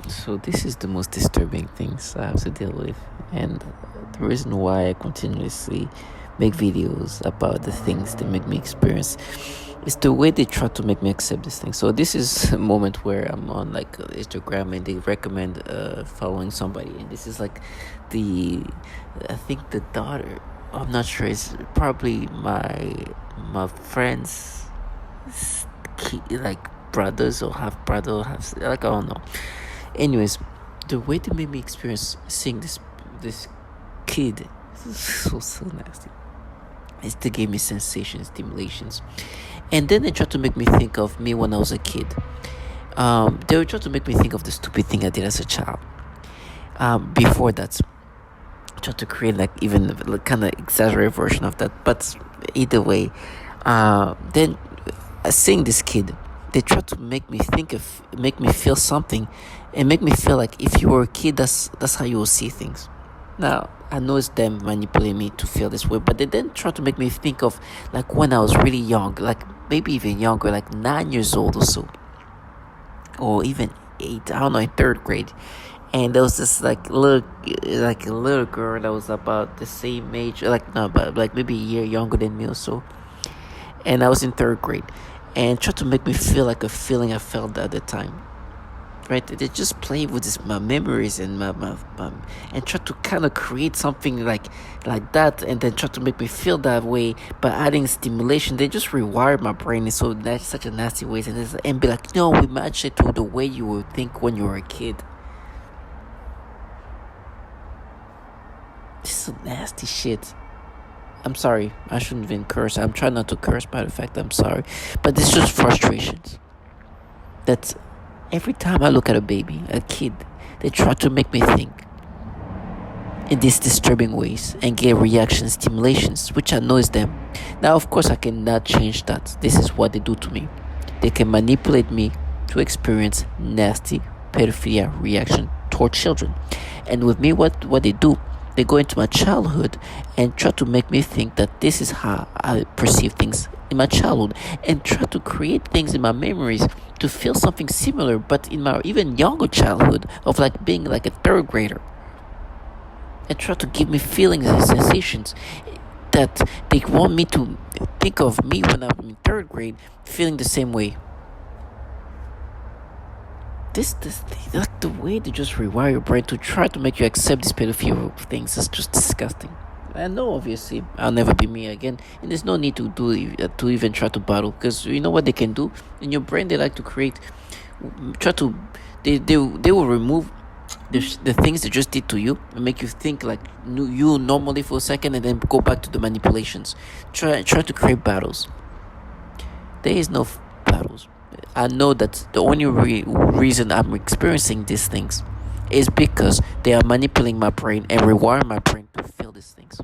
So this is the most disturbing things I have to deal with, and the reason why I continuously make videos about the things they make me experience is the way they try to make me accept this thing. So this is a moment where I'm on like Instagram and they recommend following somebody, and this is like the I think the daughter. I'm not sure. It's probably my friend's like brothers or half brother or half like I don't know. Anyways, the way they made me experience seeing this kid is so nasty. It still gave me sensations, stimulations, and then they tried to make me think of me when I was a kid. They were trying to make me think of the stupid thing I did as a child. Before that, try to create like even like kind of exaggerated version of that. But either way, then seeing this kid, they try to make me feel something, and make me feel like if you were a kid, that's how you will see things. Now I know it's them manipulating me to feel this way, but they then try to make me think of like when I was really young, like maybe even younger, like 9 years old or so, or even eight. I don't know, in third grade, and there was this like a little girl that was about the same age, like no, but like maybe a year younger than me or so, and I was in third grade, and tried to make me feel like a feeling I felt at the time. Right, they just play with my memories and my and try to kind of create something like that, and then try to make me feel that way by adding stimulation. They just rewire my brain in so that's such a nasty ways, and be like, no, we match it to the way you would think when you were a kid. This is some nasty shit. I'm sorry, I shouldn't even curse. I'm trying not to curse by the fact I'm sorry, but it's just frustrations. That's every time I look at a baby, a kid, they try to make me think in these disturbing ways and get reaction stimulations, which annoys them. Now, of course, I cannot change that. This is what they do to me. They can manipulate me to experience nasty pedophilia reaction toward children. And with me, what they do, they go into my childhood and try to make me think that this is how I perceive things in my childhood, and try to create things in my memories to feel something similar, but in my even younger childhood of like being like a third grader, and try to give me feelings and sensations that they want me to think of me when I'm in third grade feeling the same way. This like the way they just rewire your brain to try to make you accept these pedophilia things is just disgusting. I know, obviously, I'll never be me again, and there's no need to even try to battle, because you know what they can do in your brain. They like to create, try to, they will remove the things they just did to you and make you think like you normally for a second, and then go back to the manipulations. Try to create battles. There is no battles. I know that the only reason I'm experiencing these things is because they are manipulating my brain and rewiring my brain to feel these things.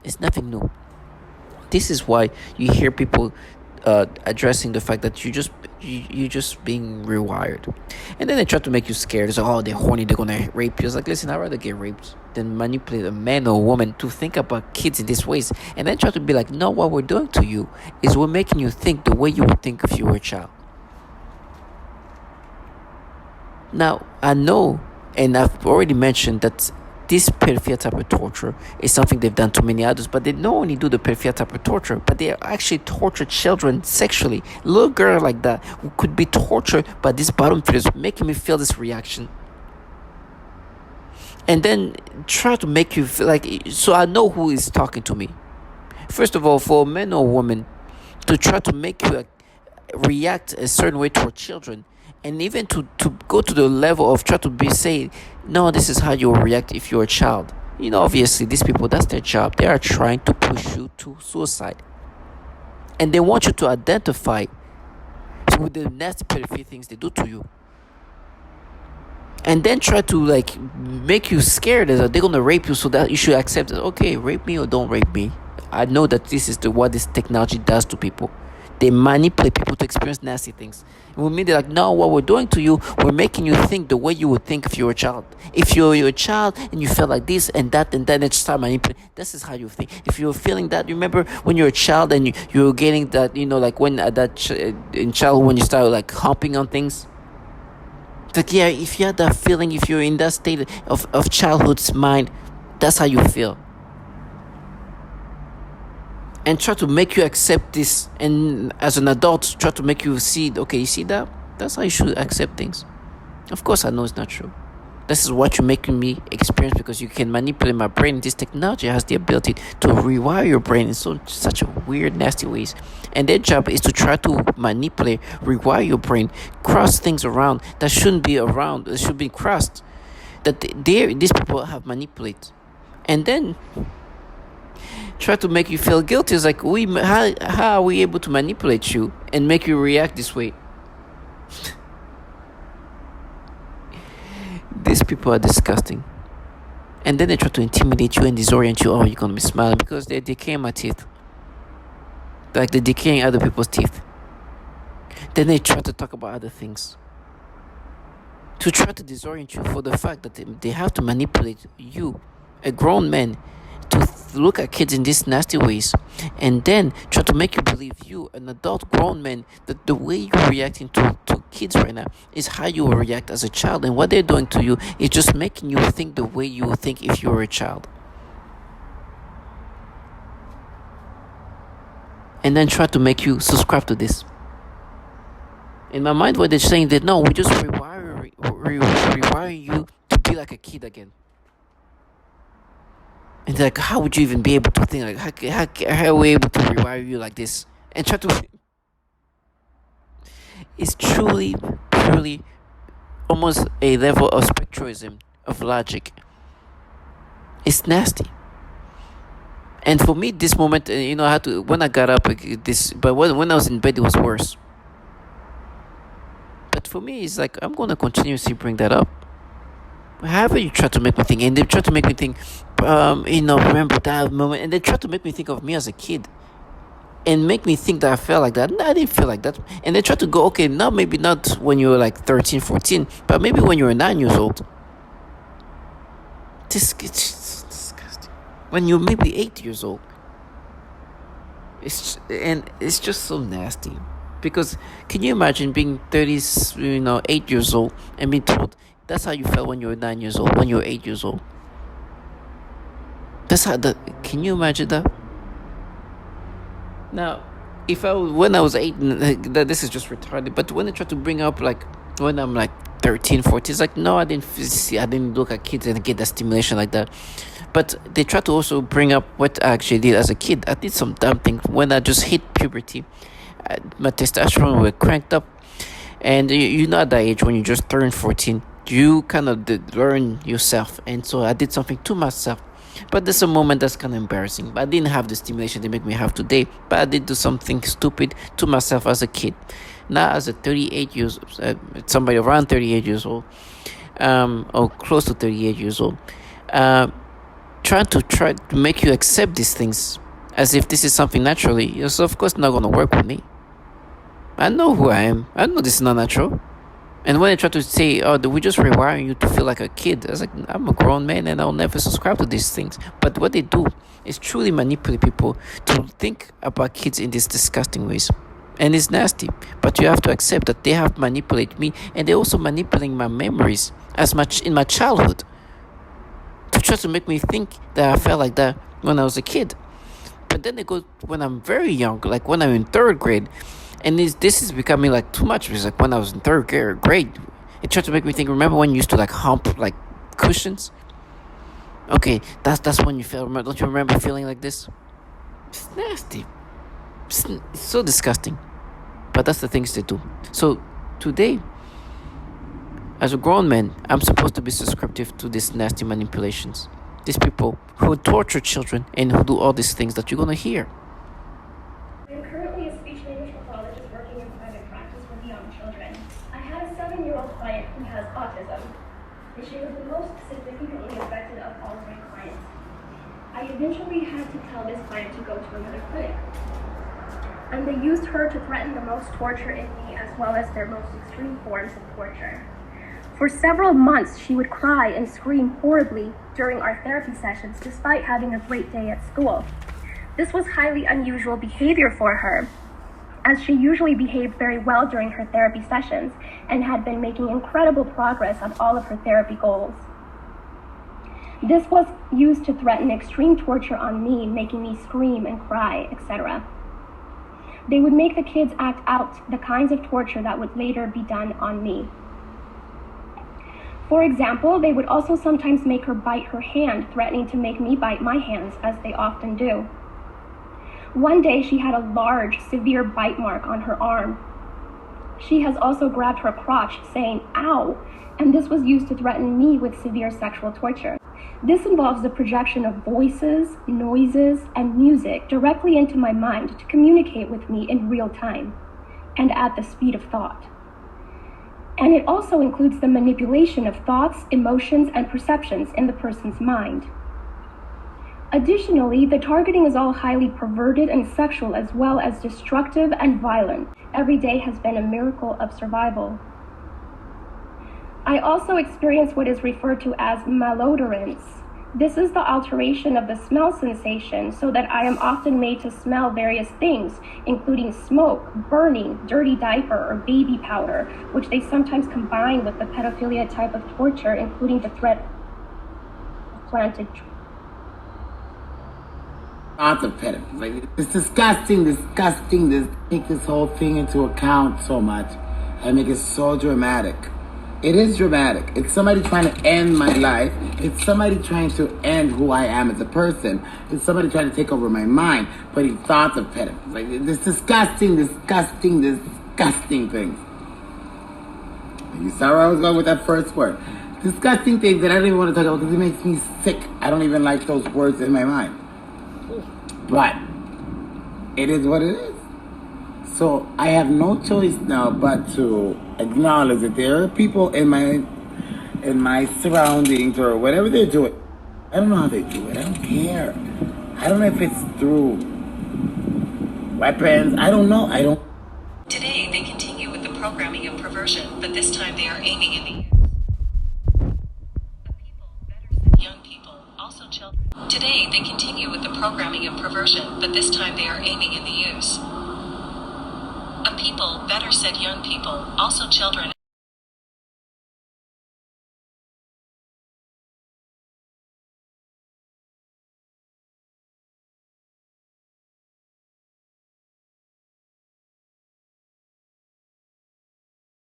It's nothing new. This is why you hear people addressing the fact that you just being rewired, and then they try to make you scared. It's oh, they're horny, they're gonna rape you. It's like, listen, I'd rather get raped than manipulate a man or a woman to think about kids in these ways, and then try to be like, no, what we're doing to you is we're making you think the way you would think if you were a child. Now, I know, and I've already mentioned that this pedophilia type of torture is something they've done to many others, but they not only do the pedophilia type of torture, but they actually torture children sexually. A little girl like that who could be tortured by these bottom feeders, making me feel this reaction. And then try to make you feel like, so I know who is talking to me. First of all, for a man or woman to try to make you react a certain way toward children, and even to go to the level of try to be say, no, this is how you will react if you're a child. You know, obviously these people, that's their job. They are trying to push you to suicide, and they want you to identify with the nasty pedophilia things they do to you, and then try to like make you scared that they're gonna rape you, so that you should accept it. Okay, rape me or don't rape me. I know that this is what this technology does to people. They manipulate people to experience nasty things. And with me, they're like, no, what we're doing to you, we're making you think the way you would think if you were a child. If you're a child and you felt like this and that, and then it start manipulating, this is how you think. If you're feeling that, remember when you're a child and you're getting that, like when in childhood when you start like humping on things, Like, yeah, if you had that feeling, if you're in that state of childhood's mind, that's how you feel. And try to make you accept this, and as an adult, try to make you see, okay, you see that? That's how you should accept things. Of course, I know it's not true. This is what you're making me experience because you can manipulate my brain. This technology has the ability to rewire your brain in such a weird, nasty ways. And their job is to try to manipulate, rewire your brain, cross things around that shouldn't be around, that should be crossed. That these people have manipulated. And then try to make you feel guilty. It's like, how are we able to manipulate you and make you react this way? These people are disgusting. And then they try to intimidate you and disorient you. Oh, you're going to be smiling because they're decaying my teeth. Like they're decaying other people's teeth. Then they try to talk about other things. To try to disorient you for the fact that they have to manipulate you, a grown man, to look at kids in these nasty ways, and then try to make you believe, you, an adult grown man, that the way you're reacting to kids right now is how you will react as a child, and what they're doing to you is just making you think the way you would think if you were a child. And then try to make you subscribe to this. In my mind, what they're saying that no, we just rewire you to be like a kid again. And they're like, how would you even be able to think like how are we able to rewire you like this? And try to. It's truly, purely, almost a level of spectralism of logic. It's nasty. And for me, this moment, I had to, when I got up, but when I was in bed, it was worse. But for me, it's like, I'm going to continuously bring that up. However you try to make me think, and they try to make me think, remember that moment, and they try to make me think of me as a kid, and make me think that I felt like that. No, I didn't feel like that. And they try to go, okay, now maybe not when you were like 13, 14, but maybe when you were 9 years old. It's disgusting. When you're maybe 8 years old. It's just so nasty. Because can you imagine being 8 years old and being told that's how you felt when you were 9 years old, when you were 8 years old? Can you imagine that? Now, when I was 8, this is just retarded, but when they try to bring up like when I'm like 13, 14, it's like, no, I didn't look at kids and get that stimulation like that. But they try to also bring up what I actually did as a kid. I did some dumb things when I just hit puberty. My testosterone were cranked up, and you know at that age when you just turn 14, you kind of learn yourself, and so I did something to myself. But there's a moment that's kind of embarrassing. But I didn't have the stimulation they make me have today, but I did do something stupid to myself as a kid. Now as a 38 years, somebody around 38 years old, or close to 38 years old, try to make you accept these things as if this is something naturally. So of course not going to work with me. I know who I am. I know this is not natural. And when they try to say, oh, we're just rewiring you to feel like a kid, I was like, I'm a grown man and I'll never subscribe to these things. But what they do is truly manipulate people to think about kids in these disgusting ways. And it's nasty. But you have to accept that they have manipulated me, and they're also manipulating my memories as much in my childhood to try to make me think that I felt like that when I was a kid. But then they go when I'm very young, like when I'm in 3rd grade. And this is becoming like too much. It's like when I was in 3rd grade, it tried to make me think. Remember when you used to like hump like cushions? Okay, that's when you feel. Don't you remember feeling like this? It's nasty. It's so disgusting. But that's the things they do. So today, as a grown man, I'm supposed to be subscriptive to these nasty manipulations. These people who torture children and who do all these things that you're gonna hear. I'm currently a speech-language pathologist working in private practice with young children. I had a 7-year-old client who has autism, and she was the most significantly affected of all of my clients. I eventually had to tell this client to go to another clinic. And they used her to threaten the most torture in me as well as their most extreme forms of torture. For several months, she would cry and scream horribly during our therapy sessions despite having a great day at school. This was highly unusual behavior for her. as she usually behaved very well during her therapy sessions and had been making incredible progress on all of her therapy goals. This was used to threaten extreme torture on me, making me scream and cry, etc. They would make the kids act out the kinds of torture that would later be done on me. For example, they would also sometimes make her bite her hand, threatening to make me bite my hands, as they often do. One day, she had a large, severe bite mark on her arm. She has also grabbed her crotch, saying, "Ow," and this was used to threaten me with severe sexual torture. This involves the projection of voices, noises, and music directly into my mind to communicate with me in real time and at the speed of thought. And it also includes the manipulation of thoughts, emotions, and perceptions in the person's mind. Additionally, the targeting is all highly perverted and sexual, as well as destructive and violent. Every day has been a miracle of survival. I also experience what is referred to as malodorance. This is the alteration of the smell sensation, so that I am often made to smell various things, including smoke, burning, dirty diaper, or baby powder, which they sometimes combine with the pedophilia type of torture, including the threat of planted. Lots of pedophiles. Like, it's disgusting. This take this whole thing into account so much and make it so dramatic. It is dramatic. It's somebody trying to end my life. It's somebody trying to end who I am as a person. It's somebody trying to take over my mind, putting thoughts of pedophiles. Like, this disgusting things. You saw where I was going with that first word. Disgusting things that I don't even want to talk about because it makes me sick. I don't even like those words in my mind. But it is what it is. So I have no choice now but to acknowledge that there are people in my surroundings or whatever they're doing. I don't know how they do it. I don't care. I don't know if it's through weapons. I don't know. Today they continue with the programming of perversion, but this time they are aiming in the youth. Young people, also children. Today they continue with the programming of perversion, but this time they are aiming in the use. A people, better said young people, also children.